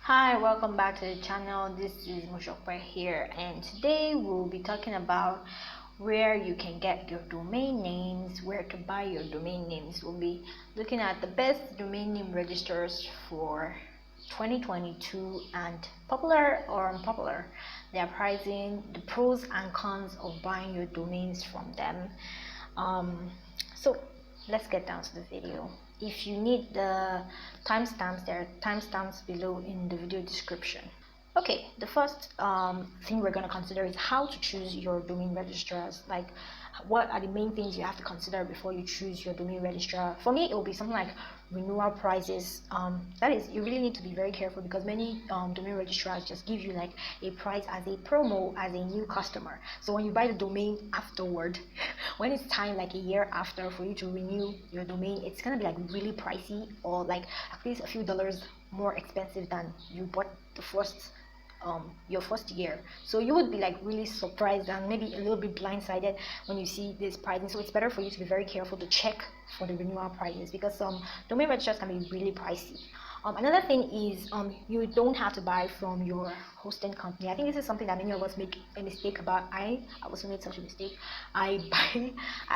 Hi, welcome back to the channel. This is Mushokwe here, and today we'll be talking about where you can get your domain names, where to buy your domain names. We'll be looking at the best domain name registers for 2022 and popular or unpopular, their pricing, the pros and cons of buying your domains from them. So let's get down to the video. If you need the timestamps, there are timestamps below in the video description. Okay, the first thing we're going to consider is how to choose your domain registrars. Like, what are the main things you have to consider before you choose your domain registrar? For me, it will be something like renewal prices. That is, you really need to be very careful because many domain registrars just give you like a price as a promo as a new customer. So when you buy the domain afterward, when it's time like a year after for you to renew your domain, it's gonna be like really pricey or like at least a few dollars more expensive than you bought the first your first year. So you would be like really surprised and maybe a little bit blindsided when you see this pricing. So it's better for you to be very careful to check for the renewal prices because some domain registrars can be really pricey. Another thing is you don't have to buy from your hosting company. I think this is something that many of us make a mistake about. I also made such a mistake. I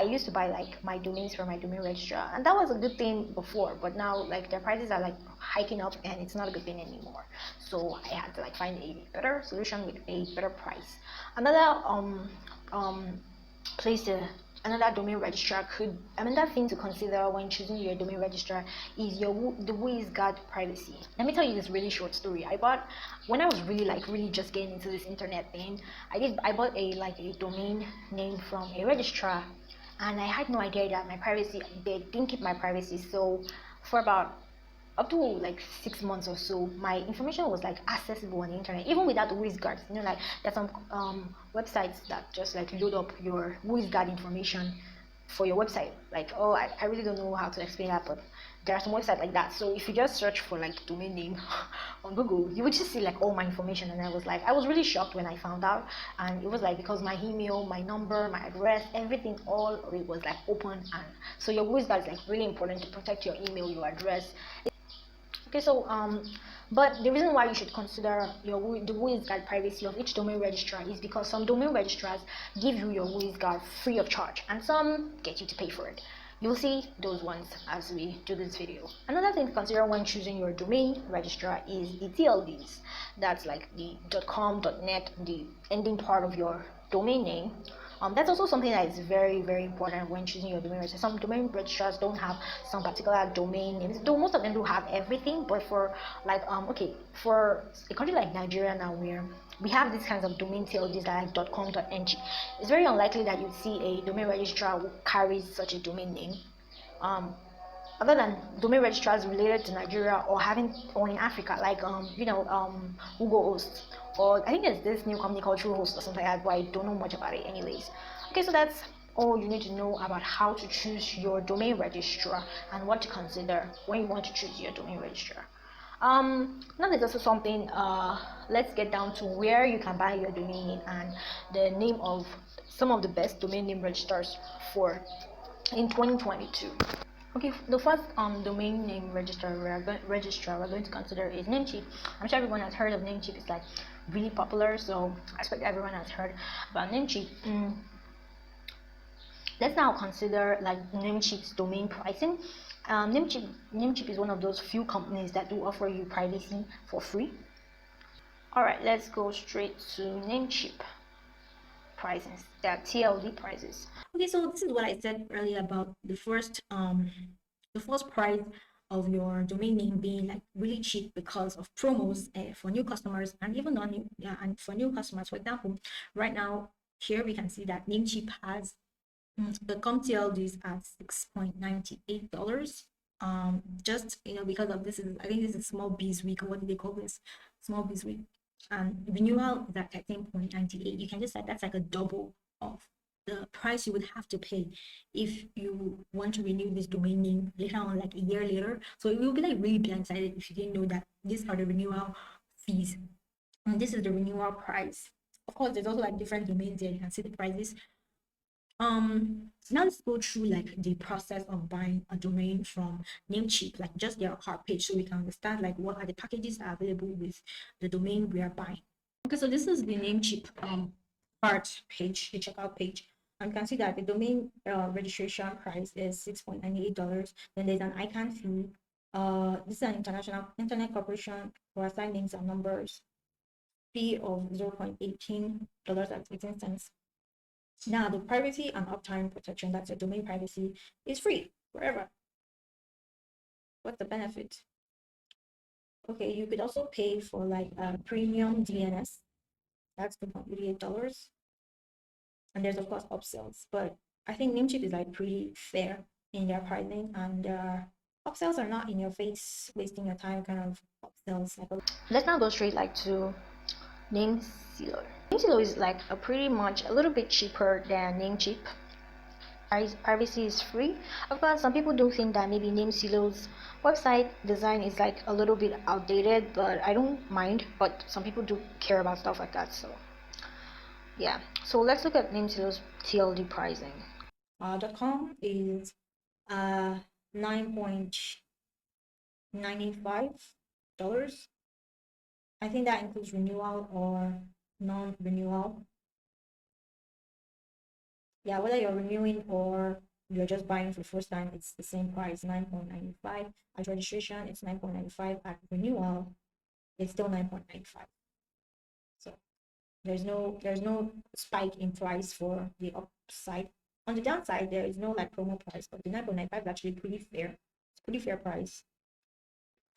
used to buy like my domains from my domain registrar, and that was a good thing before, but now like their prices are like hiking up and it's not a good thing anymore. So I had to like find a better solution with a better price. Another place to another domain registrar another thing to consider when choosing your domain registrar is the WizGuard privacy. Let me tell you this really short story. I bought when I was really just getting into this internet thing. I bought a domain name from a registrar, and I had no idea that they didn't keep my privacy. So for about up to like 6 months or so, my information was like accessible on the internet, even without the WizGuards. Like there's some websites that just like load up your WizGuard information for your website. Like, oh, I really don't know how to explain that, but there are some websites like that. So if you just search for like domain name on Google, you would just see like all my information. And I was really shocked when I found out. And it was like because my email, my number, my address, everything, all of it was like open. And so your WizGuard is like really important to protect your email, your address. Okay, so but the reason why you should consider the WizGuard privacy of each domain registrar is because some domain registrars give you your WizGuard free of charge, and some get you to pay for it. You'll see those ones as we do this video. Another thing to consider when choosing your domain registrar is the TLDs. That's like the .com, .net, the ending part of your domain name. That's also something that is very important when choosing your domain registrar. Some domain registrars don't have some particular domain names, though most of them do have everything. But for like for a country like Nigeria now, where we have these kinds of domain TLDs like .com.ng, it's very unlikely that you'd see a domain registrar who carries such a domain name. Other than domain registrars related to Nigeria or in Africa, like Google Hosts, or I think there's this new company called TrueHost or something like that, but I don't know much about it anyways. Okay, so that's all you need to know about how to choose your domain registrar and what to consider when you want to choose your domain registrar. Now there's also something, let's get down to where you can buy your domain name and the name of some of the best domain name registrars for in 2022. Okay, the first domain name registrar we're going to consider is Namecheap. I'm sure everyone has heard of Namecheap. It's like really popular, so I expect everyone has heard about Namecheap. Let's now consider like Namecheap's domain pricing. Namecheap is one of those few companies that do offer you privacy for free. Alright, let's go straight to Namecheap prices. They are TLD prices. Okay, so this is what I said earlier about the first price of your domain name being like really cheap because of promos for new customers and even and for new customers. For example, right now here we can see that Namecheap has the TLDs at $6.98. Just because of this I think this is small biz week, or what do they call this, small biz week, and renewal is at 13.98. You can just say that's like a double of the price you would have to pay if you want to renew this domain name later on, like a year later. So it will be like really blindsided if you didn't know that these are the renewal fees and this is the renewal price. Of course, there's also like different domains here. You can see the prices. Now let's go through like the process of buying a domain from Namecheap, like just their cart page, so we can understand like what are the packages that are available with the domain we are buying. Okay, so this is the Namecheap cart page, the checkout page. And you can see that the domain registration price is $6.98. Then there's an ICANN fee. This is an international internet corporation for assigned names and numbers, fee of $0.18. Now, the privacy and uptime protection, that's a domain privacy, is free forever. What's the benefit? Okay, you could also pay for like a premium DNS. That's $2.88. And there's of course upsells, but I think Namecheap is like pretty fair in their pricing, and upsells are not in your face, wasting your time kind of upsells. Like Let's now go straight like to Namesilo. Namesilo is like a pretty much a little bit cheaper than Namecheap. Privacy is free. Of course, some people do think that maybe Namesilo's website design is like a little bit outdated, but I don't mind. But some people do care about stuff like that, so yeah. So let's look at Namesilo's TLD pricing. .com is $9.95. I think that includes renewal or non-renewal. Yeah, whether you're renewing or you're just buying for the first time, it's the same price, 9.95. At registration, it's 9.95. At renewal, it's still 9.95. So there's no spike in price for the upside. On the downside, there is no like promo price, but the 9.95 is actually pretty fair. It's a pretty fair price.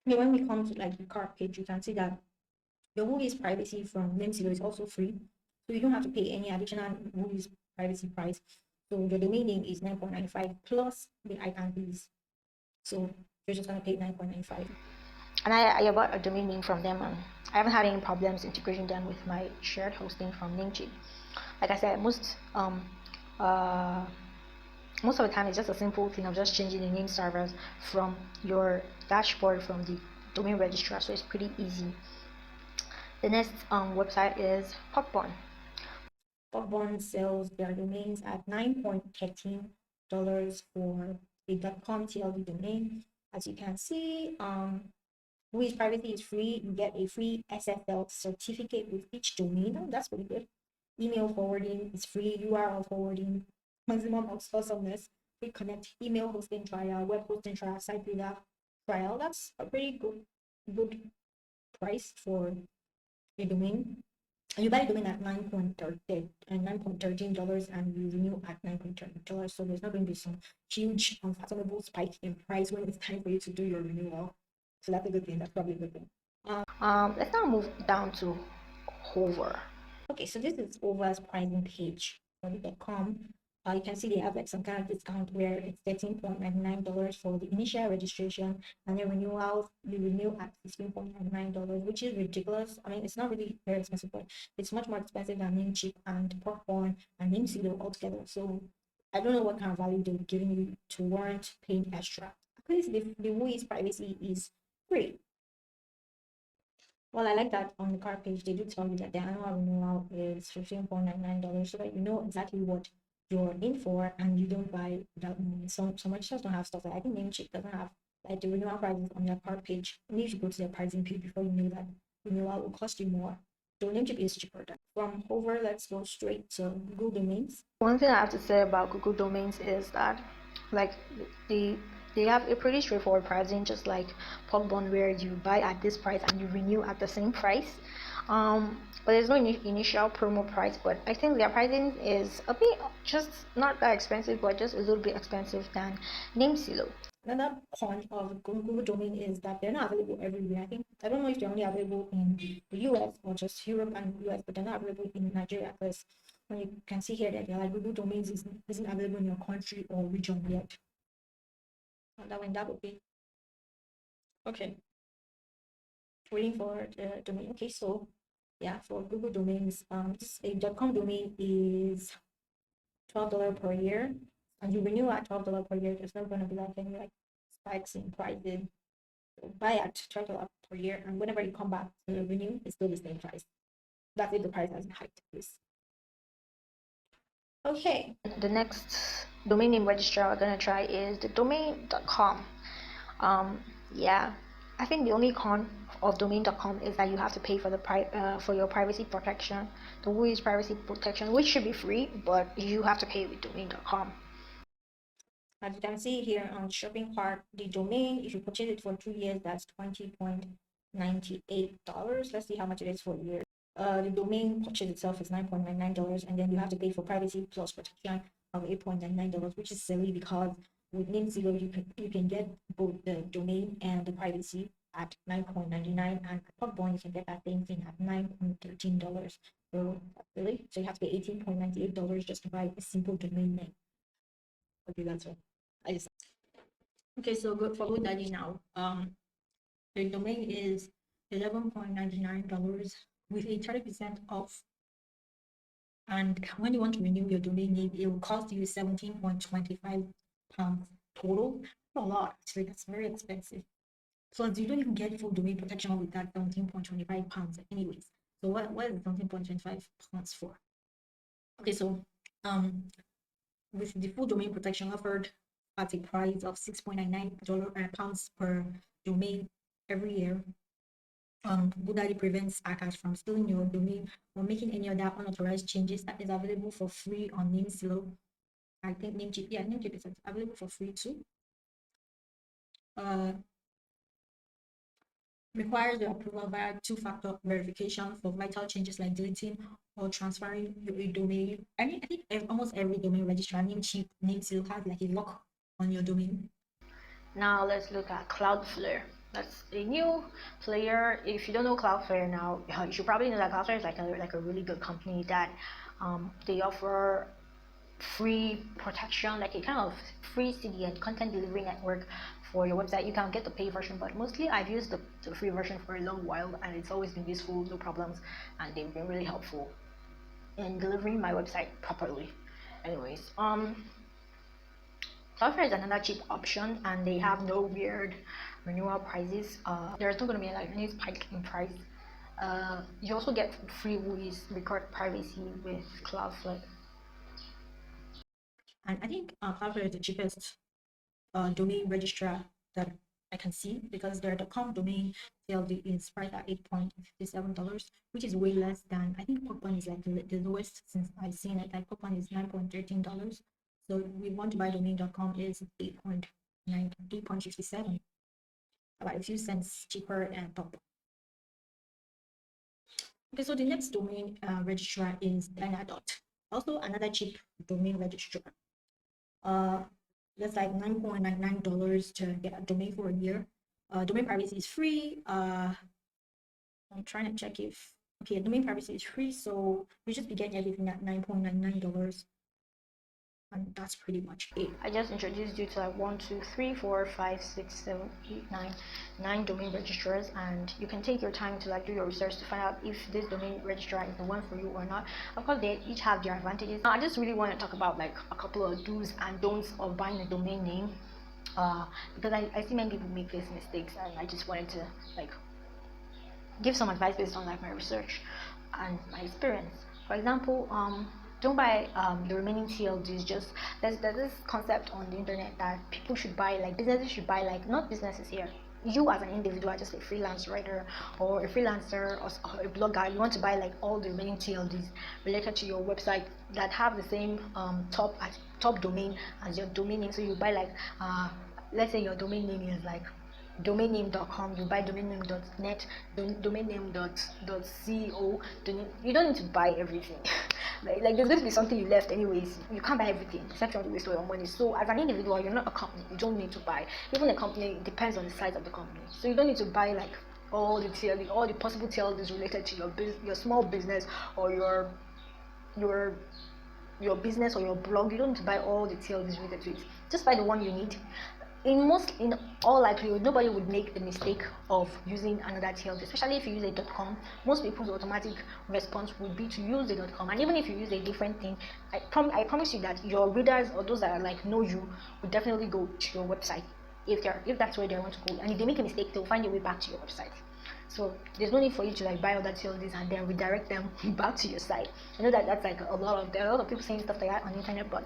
Okay, when we come to like the cart page, you can see that the movies privacy from Namesilo is also free, so you don't have to pay any additional movies privacy price. So the domain name is 9.95 plus the ICANN fees. So you're just gonna pay 9.95. And I bought a domain name from them, and I haven't had any problems integrating them with my shared hosting from Namecheap. Like I said, uh, most of the time it's just a simple thing of just changing the name servers from your dashboard from the domain registrar, so it's pretty easy. The next website is Porkbun. Porkbun sells their domains at $9.13 for a .com TLD domain. As you can see, Louis privacy is free. You get a free SSL certificate with each domain. Oh, that's pretty good. Email forwarding is free. URL forwarding, maximum awesomeness, free connect, email hosting trial, web hosting trial, site builder trial. That's a pretty good price for a domain. And you buy a domain at $9.13 and you renew at $9.13. So there's not going to be some huge unfathomable spike in price when it's time for you to do your renewal. So that's a good thing. That's probably a good thing. Let's now move down to Hover. Okay, so this is Hover's pricing page on .com. You can see they have like some kind of discount where it's $13.99 for the initial registration, and then you renew at $16.99, which is ridiculous. I mean, it's not really very expensive, but it's much more expensive than Namecheap and Porkbun and Namesilo altogether. So I don't know what kind of value they're giving you to warrant paying extra. At least the Woo's privacy is free. Well, I like that on the card page, they do tell you that the annual renewal is $15.99 so that you know exactly what you're in for and you don't buy without knowing. Some registers don't have stuff like I think Namecheap doesn't have like the renewal prices on their card page. You need to go to their pricing page before you know that renewal will cost you more. So Namecheap is cheaper. From Hover, let's go straight to Google Domains. One thing I have to say about Google Domains is that, like, the they have a pretty straightforward pricing, just like Porkbun, where you buy at this price and you renew at the same price. But there's no initial promo price. But I think their pricing is a bit just not that expensive, but just a little bit expensive than Namesilo. Another con of Google Domain is that they're not available everywhere. I don't know if they're only available in the US or just Europe and US, but they're not available in Nigeria because when you can see here that they're like Google Domains isn't available in your country or region yet. That would be okay. Waiting for the domain. Okay, so yeah, for Google Domains, a .com domain is $12 per year, and you renew at $12 per year. There's not going to be like any like spikes in prices. So buy at $12 per year, and whenever you come back to renew, it's still the same price. That's if the price hasn't hiked, please. Okay, The next domain name registrar we're gonna try is the domain.com. Yeah, I think the only con of domain.com is that you have to pay for for your privacy protection, the WHOIS privacy protection, which should be free, but you have to pay with domain.com. as you can see here on shopping cart, the domain, if you purchase it for 2 years, that's $20.98. Let's see how much it is for a year. The domain purchase itself is $9.99, and then you have to pay for privacy plus protection of $8.99, which is silly because with Namesilo you can get both the domain and the privacy at $9.99, and at Porkbun you can get that same thing at $9.13. So that's silly. So you have to pay $18.98 just to buy a simple domain name. Okay, that's all. Okay, so good for Godaddy now. The domain is $11.99 with a 30% off. And when you want to renew your domain name, it will cost you £17.25 total. That's a lot, actually. That's very expensive. Plus, you don't even get full domain protection with that £17.25 anyways. So what is £17.25 for? Okay, so with the full domain protection offered at a price of £6.99 per domain every year, Godaddy prevents hackers from stealing your domain or making any other unauthorized changes. That is available for free on Namesilo. I think Namecheap, yeah, Namecheap is available for free too. Requires the approval via two-factor verification for vital changes like deleting or transferring your domain. I think almost every domain registrar, Namecheap, Namesilo has like a lock on your domain. Now let's look at Cloudflare. That's a new player. If you don't know Cloudflare now, you should probably know that Cloudflare is like a really good company that they offer free protection, like a kind of free CDN content delivery network for your website. You can get the paid version, but mostly I've used the free version for a long while, and it's always been useful, no problems, and they've been really helpful in delivering my website properly. Anyways, Cloudflare is another cheap option, and they have no weird renewal prices. There's not going to be like any spike in price. You also get free WHOIS record privacy with Cloudflare. And I think Cloudflare is the cheapest domain registrar that I can see, because their .com domain TLD is priced at $8.57, which is way less than, I think Porkbun is like the lowest since I've seen it. Like Porkbun is $9.13. So we want to buy domain.com is 8.57, about a few cents cheaper and top. Okay, so the next domain registrar is Dynadot, also another cheap domain registrar. That's like $9.99 to get a domain for a year. Domain privacy is free. I'm trying to check if, okay, domain privacy is free, so you just be getting everything at $9.99. And that's pretty much it. I just introduced you to like 1, 2, 3, 4, 5, 6, 7, 8, 9 domain registrars, and you can take your time to like do your research to find out if this domain registrar is the one for you or not. Of course, they each have their advantages. I just really want to talk about like a couple of do's and don'ts of buying a domain name, because I see many people make these mistakes, and I just wanted to like give some advice based on like my research and my experience. For example, don't buy the remaining TLDs. Just there's this concept on the internet that people should buy, like businesses should buy, like not businesses here. You as an individual, just a freelance writer or a freelancer or a blogger, you want to buy like all the remaining TLDs related to your website that have the same top domain as your domain name. So you buy like let's say your domain name is like domainname.com, you buy domainname.net, domainname.co. You don't need to buy everything. like there's going to be something you left anyways. You can't buy everything except you want to waste all your money. So as an individual, you're not a company, you don't need to buy. Even a company, it depends on the size of the company, so you don't need to buy like all the possible TLDs related to your small business or your business or your blog. You don't need to buy all the TLDs related to it. Just buy the one you need. In all likelihood, nobody would make the mistake of using another TLD, especially if you use a .com. Most people's automatic response would be to use the .com, and even if you use a different thing, I promise you that your readers or those that are like know you would definitely go to your website if that's where they want to go. And if they make a mistake, they'll find a way back to your website. So there's no need for you to like buy other TLDs and then redirect them back to your site. I know that that's like there are a lot of people saying stuff like that on the internet, but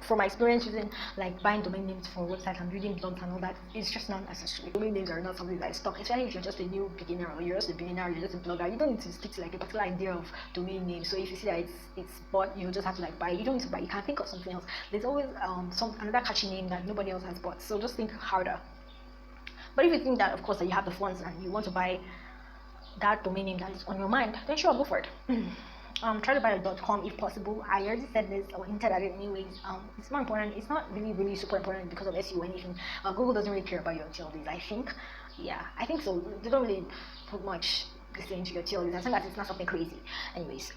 from my experience using like buying domain names for websites and reading blogs and all that, it's just not necessary. Domain names are not something that is stuck, especially if you're just a new beginner or you're just a beginner or you're just a blogger. You don't need to stick to like a particular idea of domain name. So if you see that it's bought, you just have to like buy it. You don't need to buy it. You can think of something else. There's always another catchy name that nobody else has bought. So just think harder. But if you think that of course that you have the funds and you want to buy that domain name that is on your mind, then sure, go for it. Try to buy a .com if possible. I already said this or hinted at it anyways. It's not important. It's not really super important because of SEO or anything. Google doesn't really care about your TLDs. I think, yeah, I think so. They don't really put much this into your TLDs. I think that it's not something crazy. Anyways,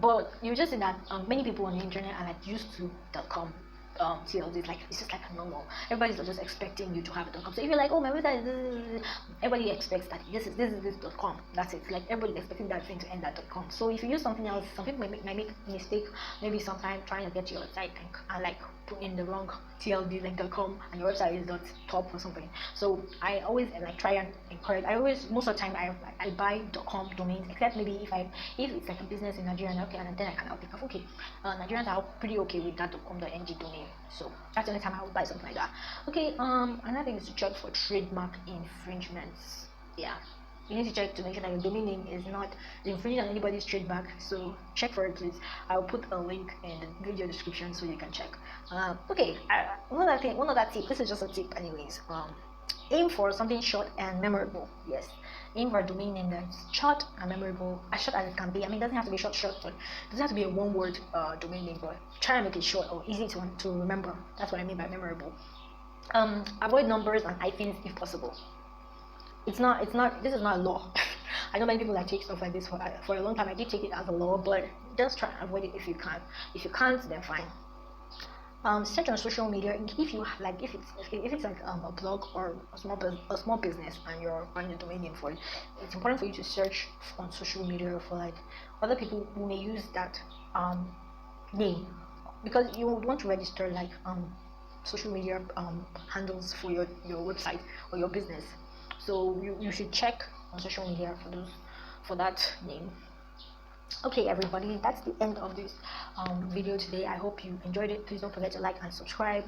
but you just see that many people on the internet are like used to .com. TLDs, like it's just like normal. Everybody's just expecting you to have a .com. So if you're like, oh, my website is this, everybody expects that this is .com. That's it. Like everybody's expecting that thing to end at .com. So if you use something else, some people might make a mistake. Maybe sometime trying to get to your website and like put in the wrong TLD like .com and your website is .top or something. So I always like try and encourage. Most of the time I buy .com domains, except maybe if it's like a business in Nigeria, okay, and then I can think of okay, Nigerians are pretty okay with that .com.ng domain. So that's the only time I would buy something like that. Okay, another thing is to check for trademark infringements. Yeah, you need to check to make sure that your domain name is not infringing on anybody's trademark. So check for it, please. I'll put a link in the video description so you can check. Okay, one other tip. This is just a tip, anyways. Aim for something short and memorable. Yes, aim for a domain name that's short and memorable, as short as it can be. I mean, it doesn't have to be short, but it doesn't have to be a one-word domain name, but try and make it short or easy to remember. That's what I mean by memorable. Avoid numbers and hyphens if possible. This is not a law. I know many people that take stuff like this for a long time. I did take it as a law, but just try and avoid it if you can. If you can't, then fine. Search on social media if you have, like if it's like a blog or a small business and you're running a domain name for it. It's important for you to search on social media for like other people who may use that name, because you would want to register like social media handles for your website or your business. So you should check on social media for that name. Okay, everybody, that's the end of this video today. I hope you enjoyed it. Please don't forget to like and subscribe.